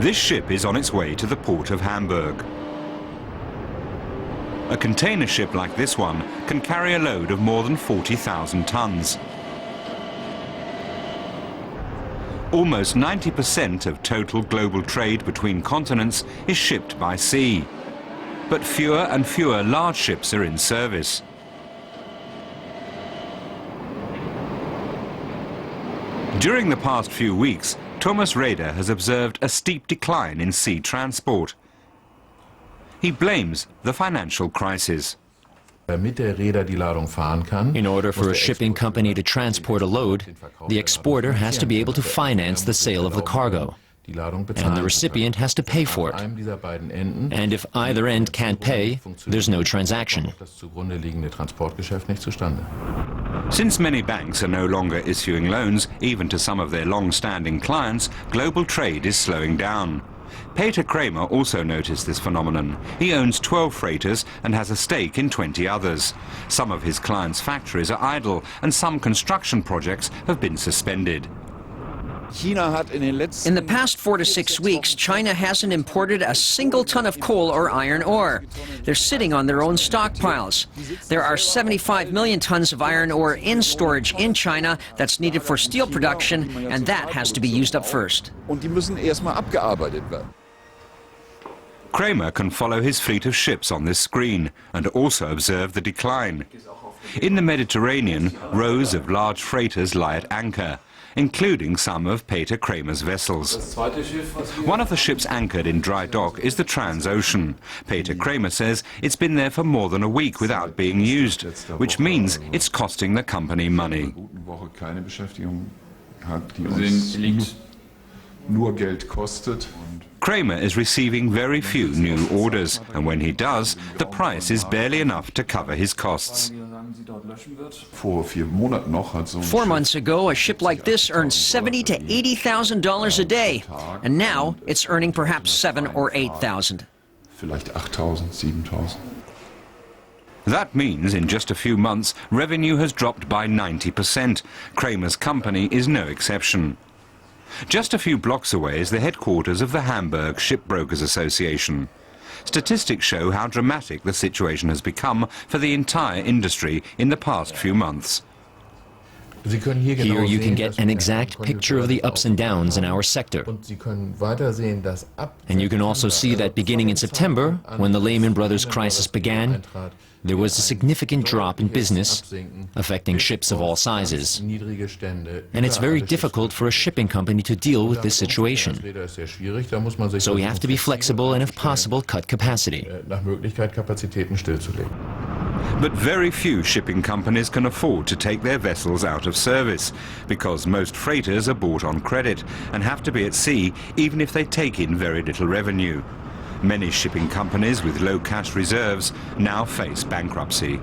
This ship is on its way to the port of Hamburg. A container ship like this one can carry a load of more than 40,000 tons. Almost 90% of total global trade between continents is shipped by sea. But fewer and fewer large ships are in service. During the past few weeks, Thomas Raeder has observed a steep decline in sea transport. He blames the financial crisis. In order for a shipping company to transport a load, the exporter has to be able to finance the sale of the cargo, and the recipient has to pay for it. And if either end can't pay, there's no transaction. Since many banks are no longer issuing loans, even to some of their long-standing clients, global trade is slowing down. Peter Krämer also noticed this phenomenon. He owns 12 freighters and has a stake in 20 others. Some of his clients' factories are idle and some construction projects have been suspended. In the past 4 to 6 weeks, China hasn't imported a single ton of coal or iron ore. They're sitting on their own stockpiles. There are 75 million tons of iron ore in storage in China that's needed for steel production, and that has to be used up first. Krämer can follow his fleet of ships on this screen and also observe the decline. In the Mediterranean, rows of large freighters lie at anchor, including some of Peter Krämer's vessels. One of the ships anchored in dry dock is the Transocean. Peter Krämer says it's been there for more than a week without being used, which means it's costing the company money. Krämer is receiving very few new orders, and when he does, the price is barely enough to cover his costs. 4 months ago, a ship like this earned $70,000 to $80,000 a day, and now it's earning perhaps $7,000 or $8,000. That means in just a few months, revenue has dropped by 90%. Krämer's company is no exception. Just a few blocks away is the headquarters of the Hamburg Shipbrokers Association. Statistics show how dramatic the situation has become for the entire industry in the past few months. Here you can get an exact picture of the ups and downs in our sector. And you can also see that beginning in September, when the Lehman Brothers crisis began, there was a significant drop in business, affecting ships of all sizes. And it's very difficult for a shipping company to deal with this situation. So we have to be flexible and, if possible, cut capacity. But very few shipping companies can afford to take their vessels out of service, because most freighters are bought on credit and have to be at sea even if they take in very little revenue. Many shipping companies with low cash reserves now face bankruptcy.